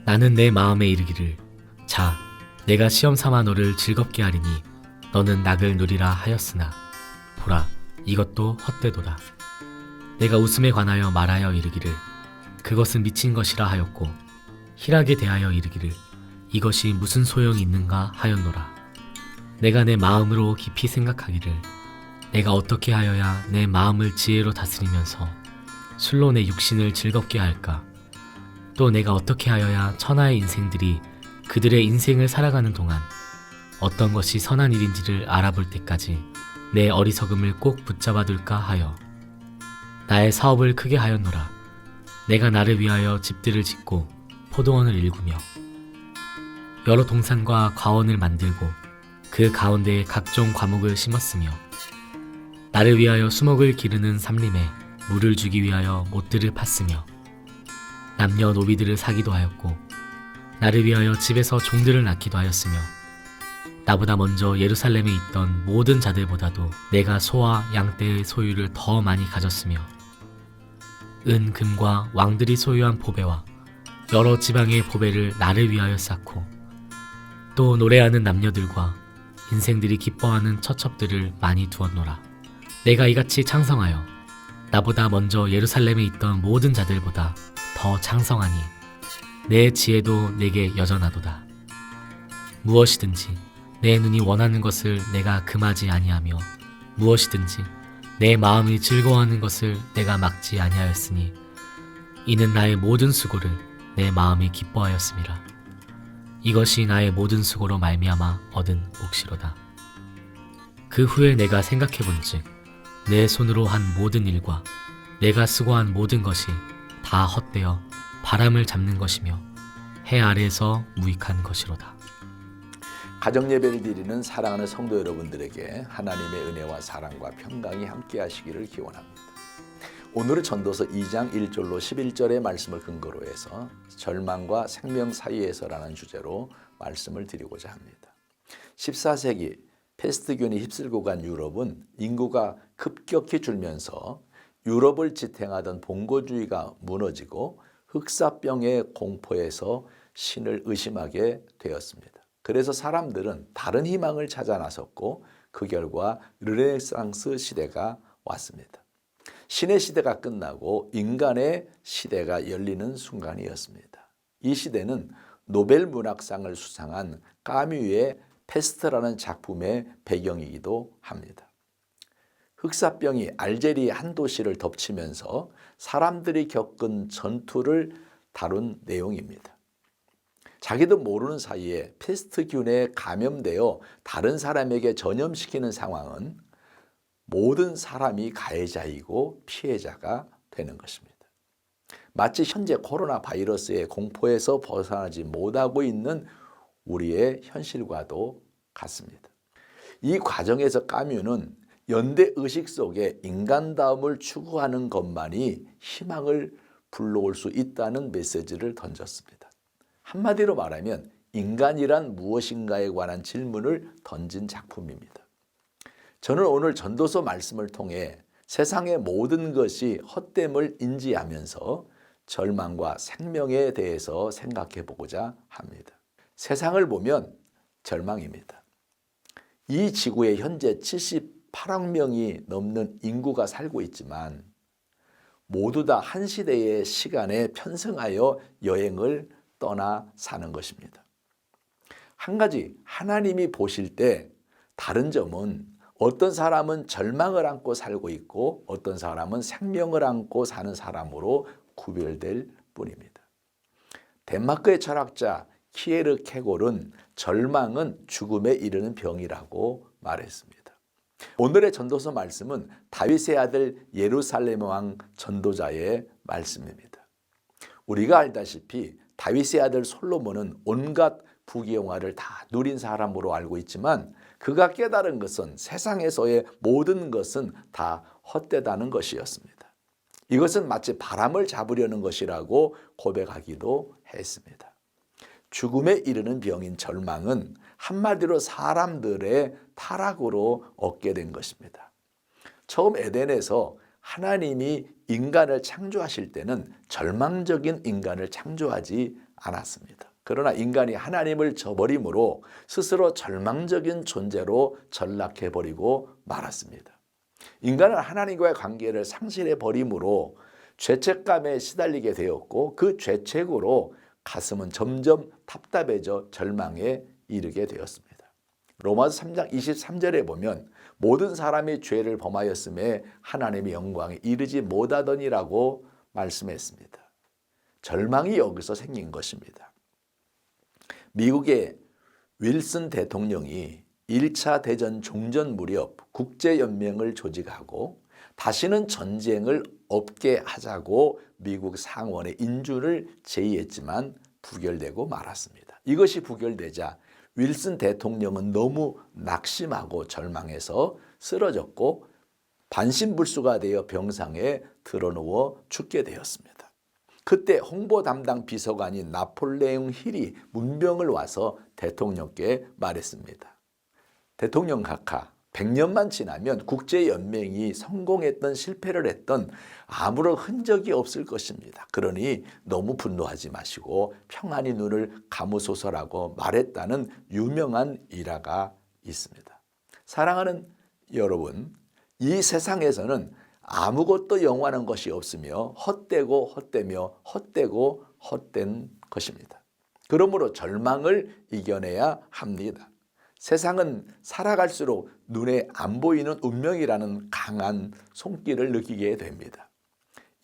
나는 내 마음에 이르기를 자 내가 시험 삼아 너를 즐겁게 하리니 너는 낙을 누리라 하였으나 보라 이것도 헛되도다. 내가 웃음에 관하여 말하여 이르기를 그것은 미친 것이라 하였고 희락에 대하여 이르기를 이것이 무슨 소용이 있는가 하였노라. 내가 내 마음으로 깊이 생각하기를 내가 어떻게 하여야 내 마음을 지혜로 다스리면서 술로 내 육신을 즐겁게 할까? 또 내가 어떻게 하여야 천하의 인생들이 그들의 인생을 살아가는 동안 어떤 것이 선한 일인지를 알아볼 때까지 내 어리석음을 꼭 붙잡아둘까 하여 나의 사업을 크게 하였노라. 내가 나를 위하여 집들을 짓고 포도원을 일구며 여러 동산과 과원을 만들고 그 가운데에 각종 과목을 심었으며 나를 위하여 수목을 기르는 삼림에 물을 주기 위하여 못들을 팠으며 남녀 노비들을 사기도 하였고 나를 위하여 집에서 종들을 낳기도 하였으며 나보다 먼저 예루살렘에 있던 모든 자들보다도 내가 소와 양떼의 소유를 더 많이 가졌으며 은, 금과 왕들이 소유한 보배와 여러 지방의 보배를 나를 위하여 쌓고 또 노래하는 남녀들과 인생들이 기뻐하는 처첩들을 많이 두었노라. 내가 이같이 창성하여 나보다 먼저 예루살렘에 있던 모든 자들보다 더 창성하니 내 지혜도 내게 여전하도다. 무엇이든지 내 눈이 원하는 것을 내가 금하지 아니하며 무엇이든지 내 마음이 즐거워하는 것을 내가 막지 아니하였으니 이는 나의 모든 수고를 내 마음이 기뻐하였음이라. 이것이 나의 모든 수고로 말미암아 얻은 몫이로다. 그 후에 내가 생각해본즉 내 손으로 한 모든 일과 내가 수고한 모든 것이 다 헛되어 바람을 잡는 것이며 해 아래에서 무익한 것이로다. 가정예배를 드리는 사랑하는 성도 여러분들에게 하나님의 은혜와 사랑과 평강이 함께 하시기를 기원합니다. 오늘은 전도서 2장 1절로 11절의 말씀을 근거로 해서 절망과 생명 사이에서라는 주제로 말씀을 드리고자 합니다. 14세기 패스트균이 휩쓸고 간 유럽은 인구가 급격히 줄면서 유럽을 지탱하던 봉고주의가 무너지고 흑사병의 공포에서 신을 의심하게 되었습니다. 그래서 사람들은 다른 희망을 찾아 나섰고 그 결과 르네상스 시대가 왔습니다. 신의 시대가 끝나고 인간의 시대가 열리는 순간이었습니다. 이 시대는 노벨 문학상을 수상한 까뮈의 페스트라는 작품의 배경이기도 합니다. 흑사병이 알제리 한 도시를 덮치면서 사람들이 겪은 전투를 다룬 내용입니다. 자기도 모르는 사이에 페스트균에 감염되어 다른 사람에게 전염시키는 상황은 모든 사람이 가해자이고 피해자가 되는 것입니다. 마치 현재 코로나 바이러스의 공포에서 벗어나지 못하고 있는 우리의 현실과도 같습니다. 이 과정에서 까뮈는 연대 의식 속에 인간다움을 추구하는 것만이 희망을 불러올 수 있다는 메시지를 던졌습니다. 한마디로 말하면 인간이란 무엇인가에 관한 질문을 던진 작품입니다. 저는 오늘 전도서 말씀을 통해 세상의 모든 것이 헛됨을 인지하면서 절망과 생명에 대해서 생각해 보고자 합니다. 세상을 보면 절망입니다. 이 지구에 현재 78억 명이 넘는 인구가 살고 있지만 모두 다 한 시대의 시간에 편승하여 여행을 떠나 사는 것입니다. 한 가지 하나님이 보실 때 다른 점은 어떤 사람은 절망을 안고 살고 있고 어떤 사람은 생명을 안고 사는 사람으로 구별될 뿐입니다. 덴마크의 철학자 키에르 케골은 절망은 죽음에 이르는 병이라고 말했습니다. 오늘의 전도서 말씀은 다윗의 아들 예루살렘 왕 전도자의 말씀입니다. 우리가 알다시피 다윗의 아들 솔로몬은 온갖 부귀영화를 다 누린 사람으로 알고 있지만 그가 깨달은 것은 세상에서의 모든 것은 다 헛되다는 것이었습니다. 이것은 마치 바람을 잡으려는 것이라고 고백하기도 했습니다. 죽음에 이르는 병인 절망은 한마디로 사람들의 타락으로 얻게 된 것입니다. 처음 에덴에서 하나님이 인간을 창조하실 때는 절망적인 인간을 창조하지 않았습니다. 그러나 인간이 하나님을 저버림으로 스스로 절망적인 존재로 전락해버리고 말았습니다. 인간은 하나님과의 관계를 상실해버림으로 죄책감에 시달리게 되었고 그 죄책으로 가슴은 점점 답답해져 절망에 이르게 되었습니다. 로마서 3장 23절에 보면 모든 사람이 죄를 범하였음에 하나님의 영광에 이르지 못하더니라고 말씀했습니다. 절망이 여기서 생긴 것입니다. 미국의 윌슨 대통령이 1차 대전 종전 무렵 국제연맹을 조직하고 다시는 전쟁을 없게 하자고 미국 상원의 인준을 제의했지만 부결되고 말았습니다. 이것이 부결되자 윌슨 대통령은 너무 낙심하고 절망해서 쓰러졌고 반신불수가 되어 병상에 드러누워 죽게 되었습니다. 그때 홍보 담당 비서관인 나폴레옹 힐이 문병을 와서 대통령께 말했습니다. 대통령 각하, 100년만 지나면 국제연맹이 성공했던 실패를 했던 아무런 흔적이 없을 것입니다. 그러니 너무 분노하지 마시고 평안히 눈을 감으소서라고 말했다는 유명한 일화가 있습니다. 사랑하는 여러분, 이 세상에서는 아무것도 영원한 것이 없으며 헛되고 헛되며 헛되고 헛된 것입니다. 그러므로 절망을 이겨내야 합니다. 세상은 살아갈수록 눈에 안 보이는 운명이라는 강한 손길을 느끼게 됩니다.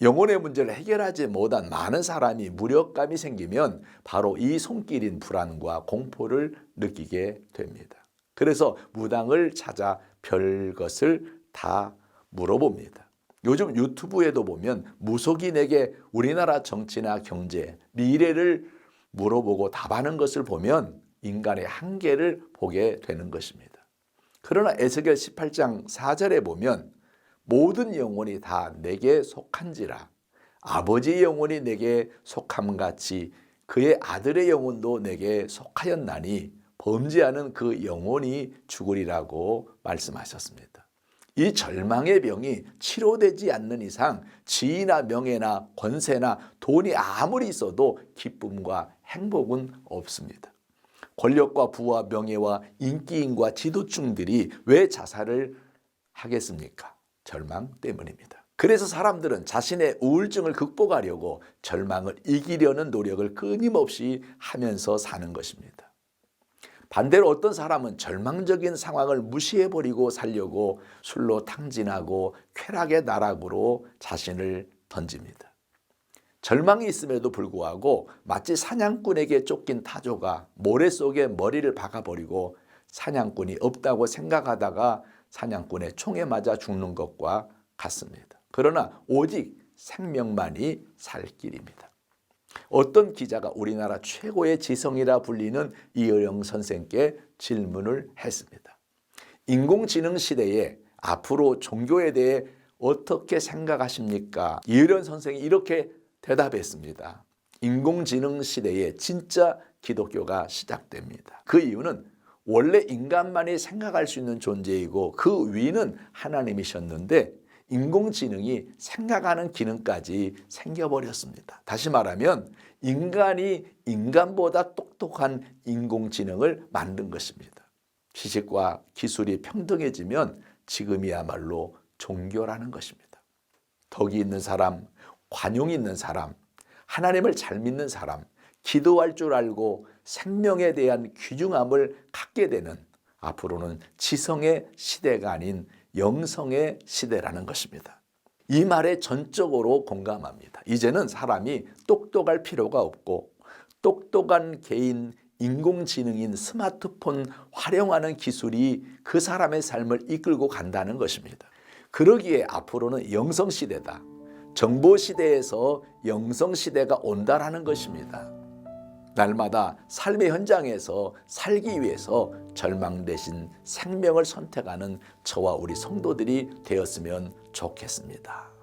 영혼의 문제를 해결하지 못한 많은 사람이 무력감이 생기면 바로 이 손길인 불안과 공포를 느끼게 됩니다. 그래서 무당을 찾아 별것을 다 물어봅니다. 요즘 유튜브에도 보면 무속인에게 우리나라 정치나 경제, 미래를 물어보고 답하는 것을 보면 인간의 한계를 보게 되는 것입니다. 그러나 에스겔 18장 4절에 보면 모든 영혼이 다 내게 속한지라 아버지의 영혼이 내게 속함같이 그의 아들의 영혼도 내게 속하였나니 범죄하는 그 영혼이 죽으리라고 말씀하셨습니다. 이 절망의 병이 치료되지 않는 이상 지위나 명예나 권세나 돈이 아무리 있어도 기쁨과 행복은 없습니다. 권력과 부와 명예와 인기인과 지도층들이 왜 자살을 하겠습니까? 절망 때문입니다. 그래서 사람들은 자신의 우울증을 극복하려고 절망을 이기려는 노력을 끊임없이 하면서 사는 것입니다. 반대로 어떤 사람은 절망적인 상황을 무시해버리고 살려고 술로 탕진하고 쾌락의 나락으로 자신을 던집니다. 절망이 있음에도 불구하고 마치 사냥꾼에게 쫓긴 타조가 모래 속에 머리를 박아버리고 사냥꾼이 없다고 생각하다가 사냥꾼의 총에 맞아 죽는 것과 같습니다. 그러나 오직 생명만이 살 길입니다. 어떤 기자가 우리나라 최고의 지성이라 불리는 이어영 선생께 질문을 했습니다. 인공지능 시대에 앞으로 종교에 대해 어떻게 생각하십니까? 이어영 선생이 이렇게 대답했습니다. 인공지능 시대에 진짜 기독교가 시작됩니다. 그 이유는 원래 인간만이 생각할 수 있는 존재이고 그 위는 하나님이셨는데 인공지능이 생각하는 기능까지 생겨버렸습니다. 다시 말하면 인간이 인간보다 똑똑한 인공지능을 만든 것입니다. 지식과 기술이 평등해지면 지금이야말로 종교라는 것입니다. 덕이 있는 사람, 관용이 있는 사람, 하나님을 잘 믿는 사람, 기도할 줄 알고 생명에 대한 귀중함을 갖게 되는 앞으로는 지성의 시대가 아닌 영성의 시대라는 것입니다. 이 말에 전적으로 공감합니다. 이제는 사람이 똑똑할 필요가 없고 똑똑한 개인 인공지능인 스마트폰 활용하는 기술이 그 사람의 삶을 이끌고 간다는 것입니다. 그러기에 앞으로는 영성시대다. 정보시대에서 영성시대가 온다라는 것입니다. 날마다 삶의 현장에서 살기 위해서 절망 대신 생명을 선택하는 저와 우리 성도들이 되었으면 좋겠습니다.